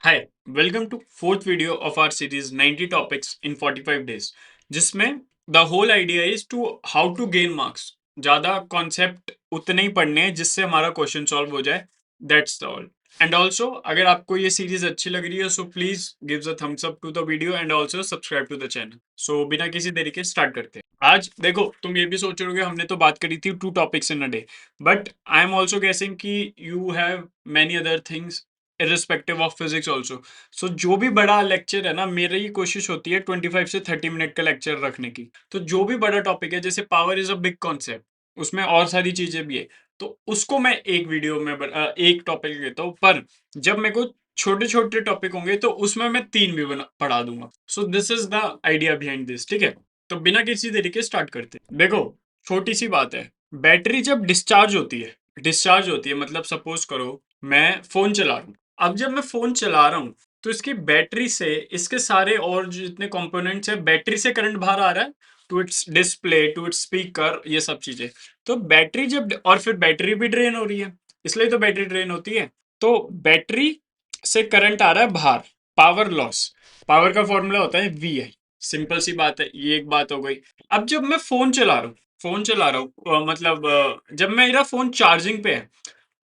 Hi, welcome to fourth video of our series 90 topics in 45 days, जिसमें the whole idea is to how to gain marks. ज्यादा concept उतने ही पढ़ने हैं जिससे हमारा क्वेश्चन सॉल्व हो जाए। That's all. एंड ऑल्सो अगर आपको ये सीरीज अच्छी लग रही है so please give a thumbs up to the video and also subscribe to the channel. So बिना किसी देरी के स्टार्ट करते हैं। आज देखो, तुम ये भी सोच रहे हो हमने तो बात करी थी 2 topics in a day, but I am also guessing कि you have many other things irrespective of physics also. So जो भी बड़ा लेक्चर है ना, मेरी कोशिश होती है 25 से 30 मिनट का लेक्चर रखने की। तो जो भी बड़ा टॉपिक है, जैसे power is a big concept, उसमें और सारी चीजें भी है, तो उसको मैं एक वीडियो में एक टॉपिक लेता हूँ। पर जब मेरे को छोटे छोटे टॉपिक होंगे तो उसमें मैं 3 भी पढ़ा दूंगा। सो this is the idea behind this. ठीक है, तो बिना किसी देरी के स्टार्ट करते हैं। देखो, छोटी सी बात है। बैटरी जब डिस्चार्ज होती है मतलब सपोज करो मैं फोन चला रहा हूँ। अब जब मैं फोन चला रहा हूँ तो इसकी बैटरी से, इसके सारे और जो जितने कंपोनेंट्स है, बैटरी से करंट बाहर आ रहा है to its display, to its speaker, ये सब चीजें। तो बैटरी जब, और फिर बैटरी भी ड्रेन हो रही है, इसलिए तो बैटरी ड्रेन होती है। तो बैटरी से करंट आ रहा है बाहर। पावर लॉस, पावर का फॉर्मूला होता है VI। सिंपल सी बात है, ये एक बात हो गई। अब जब मैं फोन चला रहा हूँ मतलब जब मेरा फोन चार्जिंग पे है,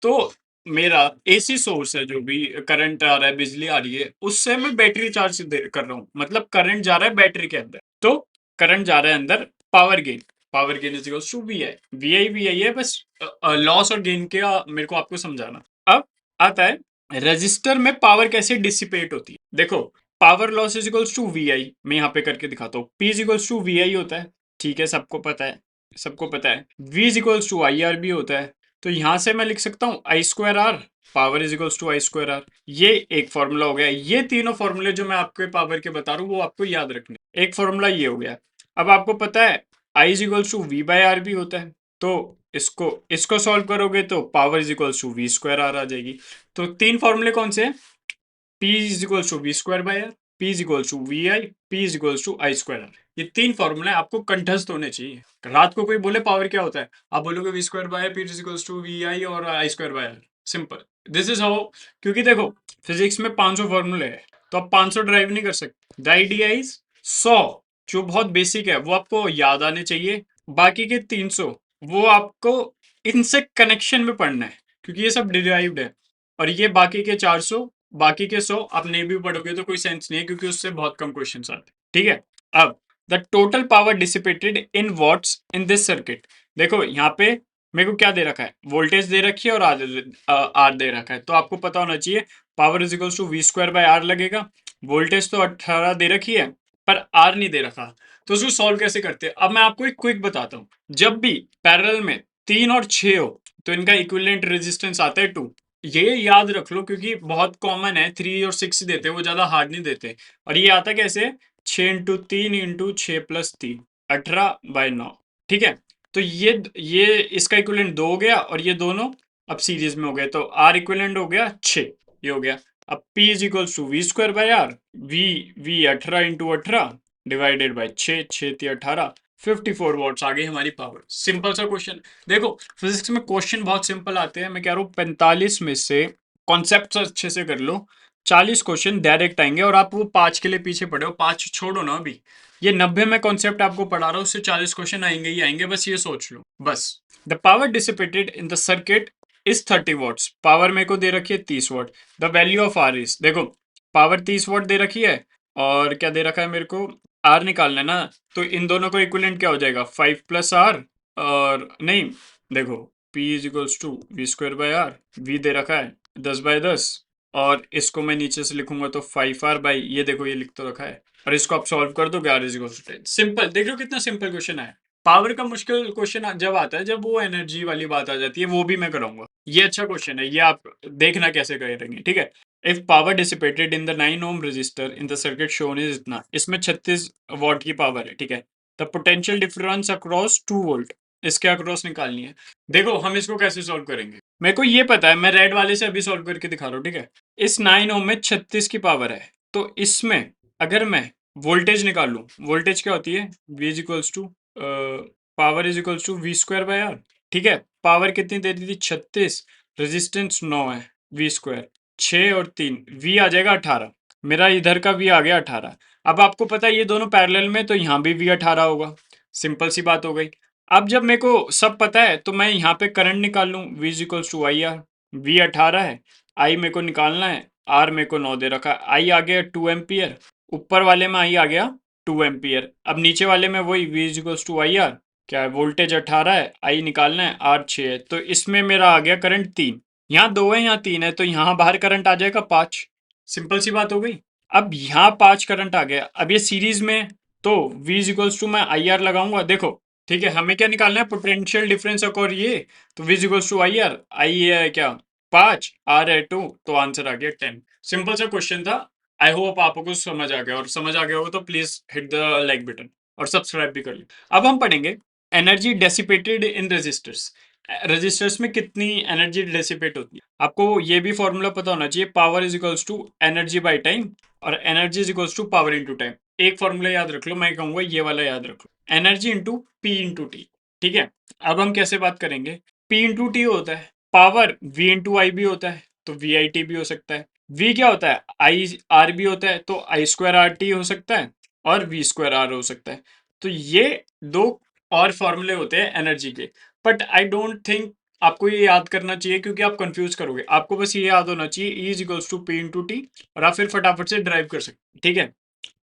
तो मेरा AC सोर्स है, जो भी करंट आ रहा है, बिजली आ रही है, उससे मैं बैटरी चार्ज कर रहा हूँ। मतलब करंट जा रहा है बैटरी के अंदर, तो करंट जा रहा है अंदर। Power gain is equals to VI है बस। लॉस और गेन के मेरे को आपको समझाना। अब आता है रेजिस्टर में पावर कैसे डिसिपेट होती है। देखो, power loss is equals to VI, मैं यहाँ पे करके दिखाता हूँ। P is equals to VI होता है, ठीक है, सबको पता है। V is equals to IR भी होता है। तो यहां से मैं लिख सकता हूं I²R, power is equals to I²R। ये एक फॉर्मूला हो गया। ये तीनों फॉर्मूले जो मैं आपको पावर के बता रहा हूँ वो आपको याद रखने। एक फॉर्मूला ये हो गया। अब आपको पता है I is equals to V/R भी होता है। तो इसको इसको सॉल्व करोगे तो power is equals to V²R आ जाएगी। तो तीन फॉर्मूले कौन से हैं? P is equals to V²/R, P is equals to VI, P is equals to I²R। ये तीन फॉर्मूले आपको कंठस्थ होने चाहिए। रात को कोई बोले पावर क्या होता है, आप बोलोगे V²/R, P is equals to VI और I²/R। Simple, this is how. क्योंकि देखो, फिजिक्स में 500 फॉर्मूले हैं, तो आप 500 ड्राइव नहीं कर सकते। द आइडिया इज 100 जो बहुत बेसिक है वो आपको याद आने चाहिए। बाकी के 300 वो आपको इनसे कनेक्शन में पढ़ना है, क्योंकि ये सब डिराइव्ड है। और ये बाकी के 100 आप नहीं भी पढ़ोगे तो कोई सेंस नहीं है, क्योंकि उससे बहुत कम क्वेश्चंस आते हैं। ठीक है, अब the total power dissipated in what's in this circuit. देखो यहाँ पे मेरे को क्या दे रखा है, वोल्टेज दे रखी है और आर दे रखा है। तो आपको पता होना चाहिए power is equals to V²/R लगेगा। वोल्टेज तो 18 दे रखी है, पर आर नहीं दे रखा। तो उसको सॉल्व कैसे करते हैं, अब मैं आपको एक क्विक बताता हूँ। जब भी पैरेलल में 3 और 6 हो तो इनका इक्विवेलेंट रेजिस्टेंस आता है 2। ये याद रख लो, क्योंकि बहुत कॉमन है, 3 और 6 देते हैं, वो ज्यादा हार्ड नहीं देते। और ये आता कैसे, 6 × 3 × 6 + 3, 18/9। ठीक है, तो ये इसका इक्विवेलेंट 2 हो गया, और ये दोनों अब सीरीज में हो गए, तो आर इक्विवेलेंट हो गया 6। ये हो गया। अब P is equals to V²/R। V 18 × 18 divided by 6 × 6 = 18, 54 watts आ गई हमारी पावर। सिंपल सा क्वेश्चन। देखो, फिजिक्स में क्वेश्चन बहुत सिंपल आते हैं। मैं कह रहा हूँ 45 में से कॉन्सेप्ट अच्छे से कर लो, 40 क्वेश्चन डायरेक्ट आएंगे। और आप वो 5 के लिए पीछे पड़े हो, 5 छोड़ो ना अभी। ये 90 में कॉन्सेप्ट आपको पढ़ा रहा हूँ, उससे 40 क्वेश्चन आएंगे ही आएंगे, बस ये सोच लो बस। The power dissipated in the circuit is 30 watts. Power मेरे को दे रखी है 30 watt. The value of R is, देखो पावर 30 वॉट दे रखी है, और क्या दे रखा है मेरे को, आर निकालना है ना। तो इन दोनों को इक्विवेलेंट क्या हो जाएगा, 5 + R। और नहीं, देखो P is equals to V²/R। V दे रखा है 10/10, और इसको मैं नीचे से लिखूंगा तो 5R/, ये देखो ये लिख तो रखा है। और इसको आप सॉल्व कर दो, R is equals to 10। Simple, देख लो कितना सिंपल क्वेश्चन है। पावर का मुश्किल क्वेश्चन जब आता है, जब वो एनर्जी वाली बात आ जाती है, वो भी मैं कराऊंगा। ये अच्छा क्वेश्चन है, ये आप देखना कैसे करेंगे। ठीक है, if power dissipated in the 9 ohm resistor in the circuit shown is इतना, इसमें 36 वॉट की पावर है। ठीक है, the potential difference across 2 volt, इसके अक्रॉस निकालनी है। देखो हम इसको कैसे सॉल्व करेंगे, मेरे को ये पता है, मैं रेड वाले से अभी सॉल्व करके दिखा रहा हूँ। ठीक है, इस 9 ओम में 36 की पावर है, तो इसमें अगर मैं वोल्टेज निकालूं, वोल्टेज क्या होती है, V is equals to power is equals to V²/R। ठीक है, पावर कितनी दे दी थी, 36, रेजिस्टेंस 9 है, V²। 6 और 3 V आ जाएगा 18। मेरा इधर का V आ गया 18। अब आपको पता है ये दोनों पैरेलल में, तो यहाँ भी V 18 होगा। सिंपल सी बात हो गई। अब जब मेरे को सब पता है तो मैं यहाँ पे करंट निकाल लूँ, V is equals to I R. V 18 है, I मेरे को निकालना है, R मेरे को 9 दे रखा है। I आ गया 2 एम्पियर, ऊपर वाले में I आ गया 2 एम्पियर। अब नीचे वाले में वही V is equals to I R. क्या है, वोल्टेज 18 है, I निकालना है, R 6 है, तो इसमें मेरा आ गया करंट 3। यहाँ 2 है, यहाँ 3 है, तो यहाँ बाहर करंट आ जाएगा 5। सिंपल सी बात हो गई। अब यहाँ 5 करंट आ गया। अब ये सीरीज में है, तो V इज इक्वल्स टू मैं आई आर लगाऊंगा। देखो ठीक है, हमें क्या निकालना है, पोटेंशियल डिफरेंस और ये, तो V is equals to I R. I है क्या 5, R है 2, तो आंसर आ गया 10। सिंपल सा क्वेश्चन था। आई होप आपको कुछ समझ आ गया, और समझ आ गया होगा तो please hit the like button और सब्सक्राइब भी कर लो। अब हम पढ़ेंगे एनर्जी डेसिपेटेड इन रेजिस्टर्स। रजिस्टर्स में कितनी एनर्जी डेसिपेट होती है। आपको ये भी फॉर्मूला पता होना चाहिए, power is equals to energy by time, और energy is equals to power into time. एक फॉर्मूला याद रख लो, मैं कहूंगा ये वाला याद रख लो, energy into P into T. ठीक है, अब हम कैसे बात करेंगे। पी इंटू टी होता है पावर, वी इंटू आई भी होता है, तो वी आई टी भी हो सकता है। वी क्या होता है, आई आर भी होता है, तो आई स्क्वायर आर टी हो सकता है, और वी स्क्वायर आर हो सकता है। तो ये दो और फॉर्मूले होते हैं एनर्जी के। बट आई डोंट थिंक आपको ये याद करना चाहिए, क्योंकि आप कंफ्यूज करोगे। आपको बस ये याद होना चाहिए E is equals to P into T, और आप फिर फटाफट से ड्राइव कर सकते, ठीक है।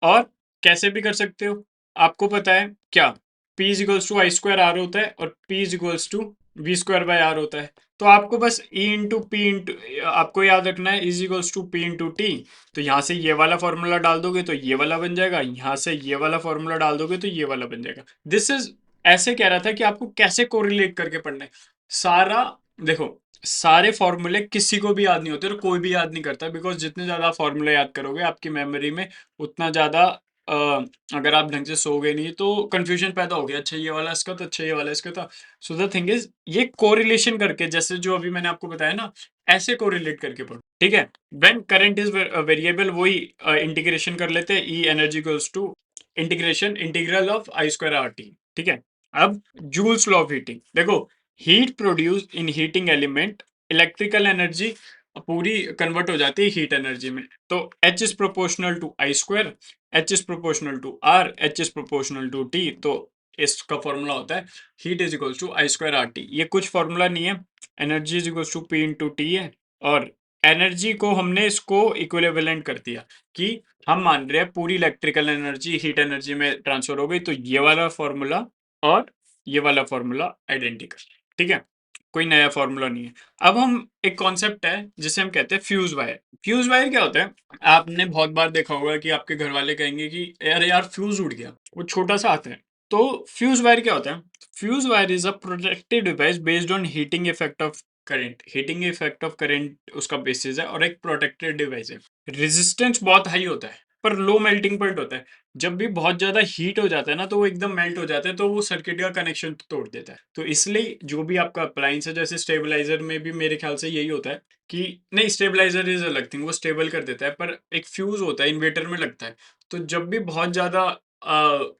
और कैसे भी कर सकते हो, आपको पता है क्या, P is equals to I square R होता है, और P is equals to V square by R होता है। तो आपको बस E इंटू पी इंटू, आपको याद रखना है is equals to P into T. तो यहाँ से ये वाला फॉर्मूला डाल दोगे तो ये वाला बन जाएगा, यहाँ से ये वाला फॉर्मूला डाल दोगे तो ये वाला बन जाएगा। दिस इज, ऐसे कह रहा था कि आपको कैसे कोरिलेट करके पढ़ना है सारा। देखो, सारे फॉर्मूले किसी को भी याद नहीं होते, और कोई भी याद नहीं करता, बिकॉज जितने ज्यादा फॉर्मूले याद करोगे आपकी मेमोरी में, उतना ज्यादा अगर आप ढंग से सोओगे नहीं तो कंफ्यूजन पैदा हो गया, अच्छा ये वाला इसका था, अच्छा ये वाला इसका था। सो द थिंग इज, ये कोरिलेशन करके, जैसे जो अभी मैंने आपको बताया ना, ऐसे कोरिलेट करके पढ़ो, ठीक है। व्हेन करंट इज वेरिएबल, वही इंटीग्रेशन कर लेते हैं, E energy goes to integration integral of I square R T, ठीक है। अब जूल्स लॉ ऑफ हीटिंग देखो, heat produce in heating element, electrical energy पूरी कन्वर्ट हो जाती है हीट एनर्जी में। तो H is proportional to I square, H is proportional to R, H is proportional to T। तो इसका फॉर्मूला होता है heat is equals to I square R T. ये कुछ फॉर्मूला नहीं है, energy is equals to P into T है, और एनर्जी को हमने इसको इक्विवेलेंट कर दिया, कि हम मान रहे हैं पूरी इलेक्ट्रिकल एनर्जी हीट एनर्जी में ट्रांसफर हो गई, तो ये वाला फॉर्मूला और ये वाला फॉर्मूला आइडेंटिकल, ठीक है। कोई नया फॉर्मूला नहीं है। अब हम, एक कॉन्सेप्ट है जिसे हम कहते हैं फ्यूज वायर। फ्यूज वायर क्या होता है, आपने बहुत बार देखा होगा कि आपके घर वाले कहेंगे कि अरे यार फ्यूज उड़ गया, वो छोटा सा आता है। तो फ्यूज वायर क्या होता है, fuse wire is a protective device based on heating effect of current. Heating effect of current उसका बेसिस है, और एक प्रोटेक्टेड डिवाइस है। रेजिस्टेंस बहुत हाई होता है, पर लो मेल्टिंग पॉइंट होता है। जब भी बहुत ज्यादा हीट हो जाता है ना, तो वो एकदम मेल्ट हो जाता है, तो वो सर्किट का कनेक्शन तोड़ देता है। तो इसलिए जो भी आपका अप्लायंस है, जैसे स्टेबलाइजर में भी मेरे ख्याल से यही होता है, कि नहीं, स्टेबलाइजर इज अलग थिंग, वो स्टेबल कर देता है, पर एक फ्यूज होता है, इन्वर्टर में लगता है। तो जब भी बहुत ज्यादा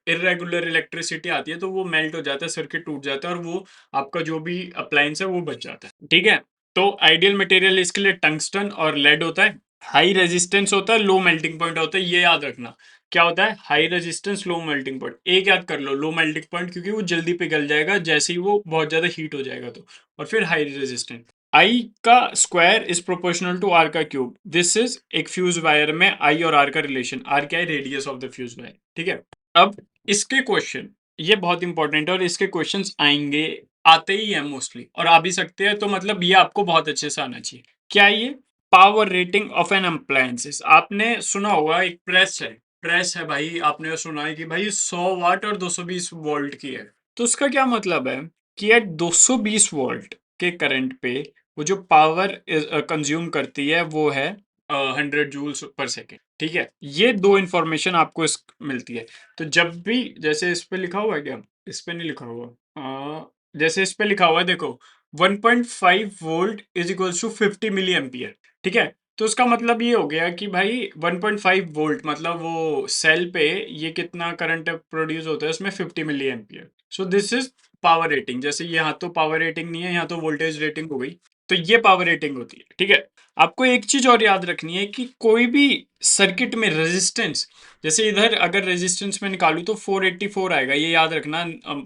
इरेगुलर इलेक्ट्रिसिटी आती है, तो वो मेल्ट हो जाता है, सर्किट टूट जाता है, और वो आपका जो भी अप्लायंस है वो बच जाता है, ठीक है। तो आइडियल मटेरियल इसके लिए टंगस्टन और लेड होता है। हाई रेजिस्टेंस होता है, लो मेल्टिंग पॉइंट होता है, ये याद रखना। क्या होता है, high resistance low melting point. एक याद कर लो, लो मेल्टिंग पॉइंट, क्योंकि वो जल्दी पिघल जाएगा जैसे ही वो बहुत ज्यादा हीट हो जाएगा, तो। और फिर हाई रेजिस्टेंस। आई का square is proportional to R का क्यूब। दिस इज, एक फ्यूज वायर में आई और आर का रिलेशन। आर क्या है, radius of the fuse wire, ठीक है। अब इसके क्वेश्चन, ये बहुत इंपॉर्टेंट है, और इसके क्वेश्चंस आएंगे, आते ही हैं मोस्टली, और आ भी सकते हैं, तो मतलब ये आपको बहुत अच्छे से आना चाहिए। क्या ये, power rating of an appliances. आपने सुना होगा, एक प्रेस है भाई, आपने सुना है कि भाई 100 वाट और 220 वोल्ट की है। तो उसका क्या मतलब है, कि एट 220 वोल्ट के करंट पे वो जो पावर कंज्यूम करती है वो है 100 जूल्स पर सेकेंड, ठीक है। ये दो इंफॉर्मेशन आपको मिलती है। तो जब भी, जैसे इस पे लिखा हुआ है क्या, इस पे नहीं लिखा हुआ, जैसे इस पे लिखा हुआ है देखो, 1.5 volt is equals to 50 milli ampere, ठीक है। तो उसका मतलब ये हो गया कि भाई 1.5 वोल्ट मतलब वो सेल पे ये कितना करंट प्रोड्यूस होता है, उसमें 50 milli ampere. So this is power rating. जैसे यहाँ तो पावर रेटिंग नहीं है, यहाँ तो वोल्टेज रेटिंग हो गई। तो ये पावर रेटिंग होती है, ठीक है। आपको एक चीज और याद रखनी है कि कोई भी सर्किट में रेजिस्टेंस, जैसे इधर अगर रेजिस्टेंस में निकालूं तो 484 आएगा, ये याद रखना।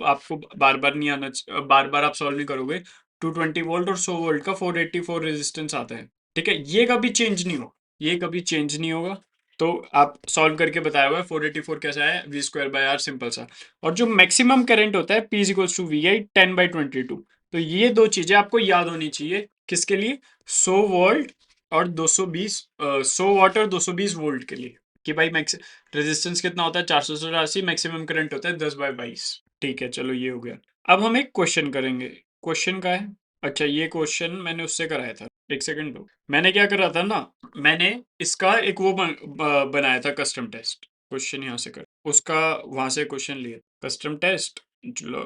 आपको बार बार नहीं आना, बार बार आप सॉल्व नहीं करोगे। 220 वोल्ट और 100 वोल्ट का 484 रेजिस्टेंस आता है, ठीक है। ये कभी चेंज नहीं होगा, ये कभी चेंज नहीं होगा। तो आप सॉल्व करके बताया हुआ है 484 कैसा है, V square by R, simple सा। और जो मैक्सिमम करंट होता है P is equals to V I 10/22। तो ये दो चीजें आपको याद होनी चाहिए, किसके लिए, 100 वोल्ट और 220, 100 वाट और 220 वोल्ट के लिए, कि भाई मैक्स रेजिस्टेंस कितना होता है, 484, मैक्सिमम करंट होता है 10/22। ठीक है, चलो ये हो गया। अब हम एक क्वेश्चन करेंगे। क्वेश्चन का है, अच्छा ये क्वेश्चन मैंने उससे कराया था, एक सेकंड दो। मैंने क्या करा था ना, मैंने इसका एक वो बनाया था कस्टम टेस्ट। क्वेश्चन यहाँ से कर, उसका वहां से क्वेश्चन लिया, कस्टम टेस्ट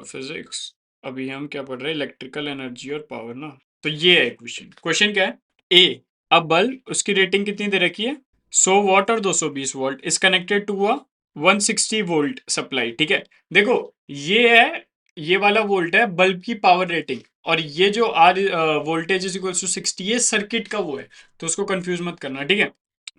फिजिक्स। अभी हम क्या पढ़ रहे हैं, इलेक्ट्रिकल एनर्जी और पावर ना। तो ये है क्वेश्चन। क्वेश्चन क्या है, ए अ बल्ब, उसकी रेटिंग कितनी दे रखी है, 100 वाट और 220 volt, is connected to a 160 volt supply, ठीक है। देखो ये है, ये वाला वोल्ट है बल्ब की पावर रेटिंग, और ये जो R voltage is equal to 60, ये सर्किट का वो है। तो उसको कंफ्यूज मत करना, ठीक है।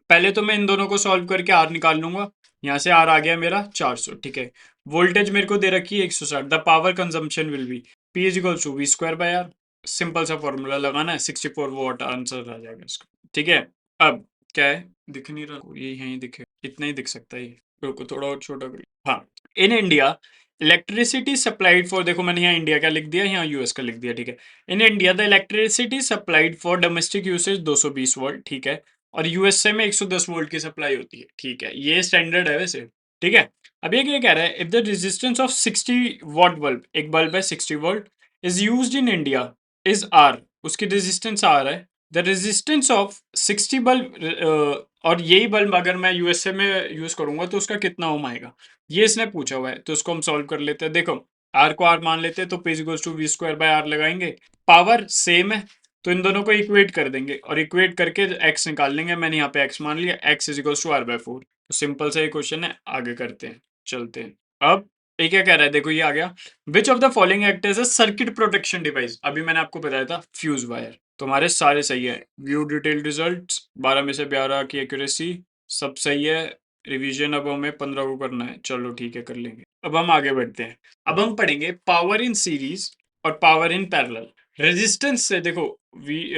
पहले तो मैं इन दोनों को सॉल्व करके आर निकाल लूंगा। यहाँ से आर आ गया मेरा 400, ठीक है। वोल्टेज मेरे को दे रखी है 160, the power consumption will be P is equal to V square by R. Simple सा फॉर्मूला लगाना है, 64 वॉट आंसर आ जाएगा इसका, ठीक है। अब क्या है, दिख नहीं रहा, ये यहीं दिखे, इतना ही दिख सकता है ये। रुको थोड़ा और छोटा करिए, हाँ। In India electricity supplied for, देखो मैंने यहाँ इंडिया का लिख दिया, यहाँ यूएस का लिख दिया, ठीक है। In India the electricity supplied for domestic usage 220 volt, ठीक है। और यूएसए में 110 वोल्ट की सप्लाई होती है, ठीक है, ये स्टैंडर्ड है वैसे, ठीक है। अब ये क्या कह रहा है, if the resistance of 60 watt bulb, एक बल्ब है 60 volt, is used in India is R, उसकी रेजिस्टेंस आर है। द रेजिस्टेंस ऑफ 60 बल्ब, और यही बल्ब अगर मैं यूएसए में यूज करूंगा तो उसका कितना ओम आएगा, ये इसने पूछा हुआ है। तो इसको हम सॉल्व कर लेते हैं। देखो आर को आर मान लेते हैं, तो P equals to V square by R लगाएंगे, पावर सेम है तो इन दोनों को इक्वेट कर देंगे, और इक्वेट करके एक्स निकाल लेंगे। मैंने यहाँ पे एक्स मान लिया, X is equals to R by 4। तो सिंपल सा ये क्वेश्चन है, आगे करते हैं, चलते हैं। अब ये क्या कह रहा है, देखो ये आ गया, which of the following act as a circuit protection device. अभी मैंने आपको बताया था फ्यूज वायर, तुम्हारे सारे सही है। व्यू डिटेल रिजल्ट 12 में से 12 की एक्यूरेसी, सब सही है। रिवीजन अब हमें 15 को करना है, चलो ठीक है कर लेंगे। अब हम आगे बढ़ते हैं, अब हम पढ़ेंगे पावर इन सीरीज और पावर इन पैरेलल। रेजिस्टेंस से देखो, वी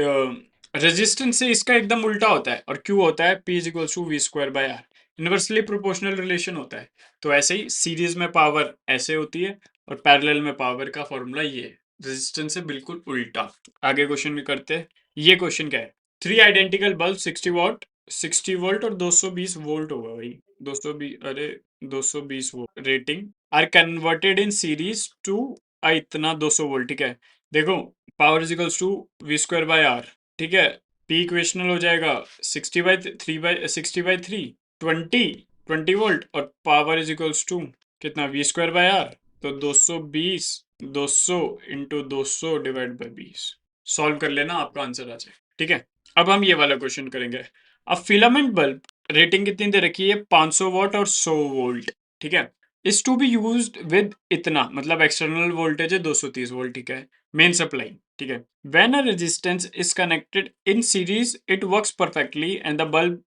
रेजिस्टेंस से इसका एकदम उल्टा होता है, और क्यों होता है, P is equal to V square by R, inversely proportional relation होता है। तो ऐसे ही सीरीज में पावर ऐसे होती है, और पैरेलल में पावर का फॉर्मूला ये है, रेजिस्टेंस से बिल्कुल उल्टा। आगे क्वेश्चन करते हैं। ये क्वेश्चन क्या है, three identical bulb 60 watt, 60 volt और 220 वोल्ट होगा भाई, 220, अरे 220 volt rating, are converted in series to इतना 200 वोल्ट, ठीक है। देखो power is equals to V square by R, ठीक है। पी इक्वेशनल हो जाएगा 60/3 20 20 वोल्ट, और पावर इज इक्वल्स टू कितना, वी स्क्वायर बाय आर। तो 220, 200 इंटू 200 डिवाइड बाय 20, सॉल्व कर लेना, आपका आंसर आ जाए, ठीक है। अब हम ये वाला क्वेश्चन करेंगे। अब फिलामेंट बल्ब रेटिंग कितनी दे रखी है, 500 वॉट और 100 वोल्ट, ठीक है। Is to be used with इतना, मतलब एक्सटर्नल वोल्टेज है 230 वोल्ट, ठीक है, मेन सप्लाई, ठीक है। When a resistance is connected in series it works perfectly and the bulb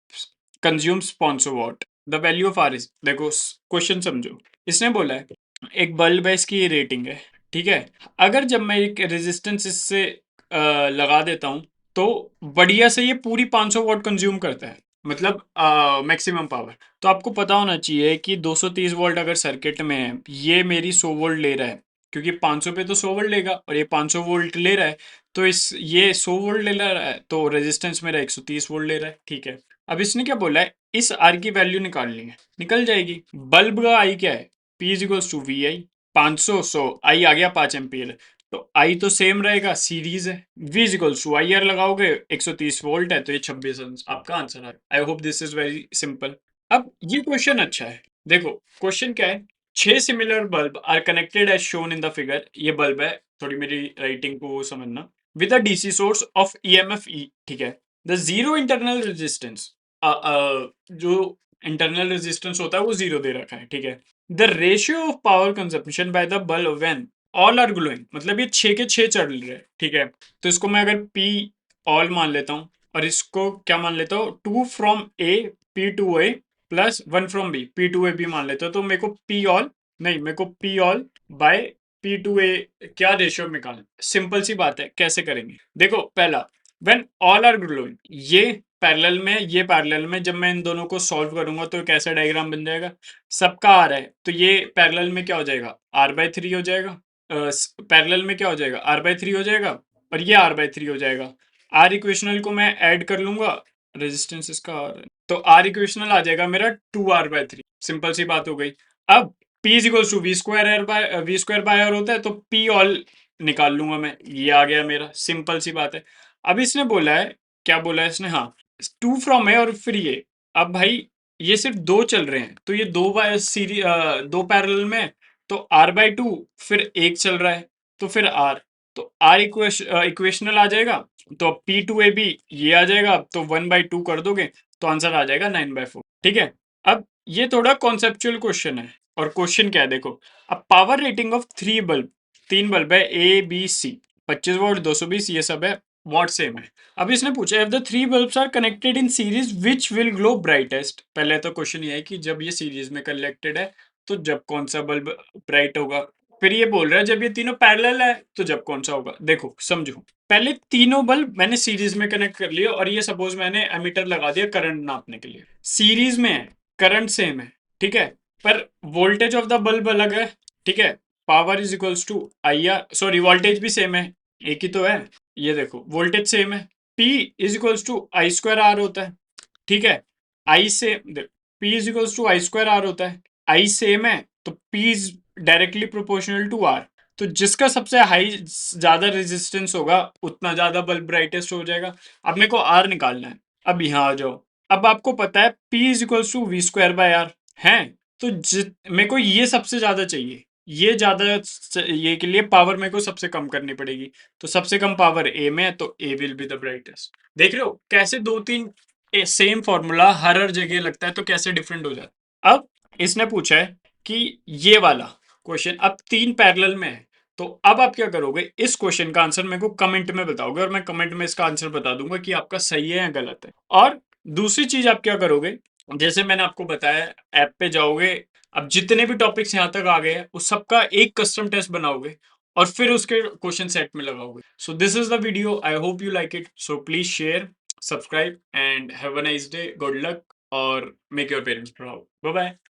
consumes 500 watt, the value of R is, देखो क्वेश्चन समझो। इसने बोला है एक बल्ब है, इसकी ये रेटिंग है, ठीक है। अगर जब मैं एक रेजिस्टेंस इससे लगा देता हूं, तो बढ़िया से ये पूरी 500 वॉट कंज्यूम करता है, मतलब मैक्सिमम पावर। तो आपको पता होना चाहिए कि 230 वोल्ट अगर सर्किट में है, ये मेरी 100 वोल्ट ले रहा है, क्योंकि 500 पे तो 100 वोल्ट लेगा, और ये 500 वोल्ट ले रहा है, तो इस ये 100 वोल्ट ले रहा है, तो रेजिस्टेंस मेरा 130 वोल्ट ले रहा है, ठीक है। अब इसने क्या बोला है, इस आर की वैल्यू निकालनी है, निकल जाएगी। बल्ब का आई क्या है, P is equals to V I, 500 100 I आ गया 5 एम्पियर, तो आई तो सेम रहेगा, सीरीज है। V is equals to I R लगाओगे, 130 वोल्ट है, तो ये 26 आपका आंसर है। I hope this is very simple. अब ये क्वेश्चन अच्छा है, देखो क्वेश्चन क्या है, 6 similar bulb are connected as shown in the figure, ये बल्ब है, थोड़ी मेरी राइटिंग को समझना, with a DC source of EMF E, ठीक है। द जीरो इंटरनल रेजिस्टेंस, जो इंटरनल रेजिस्टेंस होता है वो जीरो दे रखा है, ठीक है। The ratio of power consumption by the bulb when, all are glowing, मतलब ये 6 के 6 चल रहे हैं, ठीक है? तो इसको मैं अगर पी ऑल मान लेता हूँ और इसको क्या मान लेता हूँ, 2 from A, P two A plus 1 from B, P two A B मान लेता हूँ, तो मेरे को पी ऑल नहीं, मेरे को P all by P two ए क्या रेशियो निकालना। सिंपल सी बात है, कैसे करेंगे? देखो, पहला, व्हेन ऑल आर ग्लोइंग, ये पैरेलल में जब मैं इन दोनों को सॉल्व करूंगा तो कैसा डायग्राम बन जाएगा? सबका आर है तो ये पैरेलल में क्या हो जाएगा, आर बाय थ्री हो जाएगा। पैरेलल में क्या हो जाएगा, आर बाय थ्री हो जाएगा, और ये आर बाय थ्री हो जाएगा। आर इक्वेशनल को मैं ऐड कर लूंगा, रेजिस्टेंस इसका आर है, तो आर इक्वेशनल आ जाएगा मेरा 2r/3। सिंपल सी बात हो गई। अब P is equal to V square by R होता है, तो P ऑल निकाल लूंगा मैं, ये आ गया मेरा, सिंपल सी बात है। अब इसने बोला है, क्या बोला है इसने, हाँ, 2 फ्रॉम है और फिर ये। अब भाई ये सिर्फ दो चल रहे हैं, तो ये दो पैरेलल में है, तो r/2, फिर एक चल रहा है तो फिर r, तो r इक्वेशनल आ जाएगा, तो अब P2AB ये आ जाएगा, तो 1/2 कर दोगे तो आंसर आ जाएगा 9/4। ठीक है? अब ये थोड़ा कॉन्सेप्चुअल क्वेश्चन है, और क्वेश्चन क्या है देखो, अब पावर रेटिंग ऑफ 3 बल्ब है, ए बी सी, 25 वॉट, 220, ये सब है, वॉट सेम है। अब इसने पूछा, if the 3 bulbs are connected in series which will glow brightest. पहले तो क्वेश्चन ये है कि जब ये सीरीज में कनेक्टेड है तो जब कौन सा बल्ब ब्राइट होगा। फिर ये बोल रहा है जब ये तीनों पैरेलल है तो जब कौन सा होगा। देखो समझो, पहले तीनों बल्ब मैंने सीरीज में कनेक्ट कर लिया, और ये सपोज मैंने एमीटर लगा दिया करंट नापने के लिए, सीरीज में है, करंट सेम है, ठीक है, पर वोल्टेज ऑफ द बल्ब अलग है, ठीक है। Power is equals to I R, sorry voltage भी सेम है, एक ही तो है, ये देखो वोल्टेज सेम है। P is equals to I square R होता है, ठीक है। आई से P is equals to I square R होता है, आई सेम है तो P is directly proportional to R, तो जिसका सबसे हाई ज्यादा रेजिस्टेंस होगा उतना ज्यादा बल्ब ब्राइटेस्ट हो जाएगा। अब मेरे को आर निकालना है, अब यहाँ आ जाओ। अब आपको पता है P is equals to V square by R है, तो मेरे को ये सबसे ज्यादा चाहिए, ये ज्यादा ये के लिए पावर मेरे को सबसे कम करनी पड़ेगी, तो सबसे कम पावर ए में है, तो ए विल बी द ब्राइटेस्ट। देख रहे हो कैसे दो तीन सेम फॉर्मूला हर हर जगह लगता है तो कैसे डिफरेंट हो जाता है। अब इसने पूछा है कि ये वाला क्वेश्चन अब तीन पैरेलल में है, तो अब आप क्या करोगे, इस क्वेश्चन का आंसर मेरे को कमेंट में बताओगे, और मैं कमेंट में इसका आंसर बता दूंगा कि आपका सही है या गलत है। और दूसरी चीज आप क्या करोगे, जैसे मैंने आपको बताया, ऐप पे जाओगे, अब जितने भी टॉपिक्स यहाँ तक आ गए हैं उस सबका एक कस्टम टेस्ट बनाओगे, और फिर उसके क्वेश्चन सेट में लगाओगे। So this is the video, I hope you like it, so please share, subscribe, and have a nice day, good luck, और make your parents proud. Bye bye.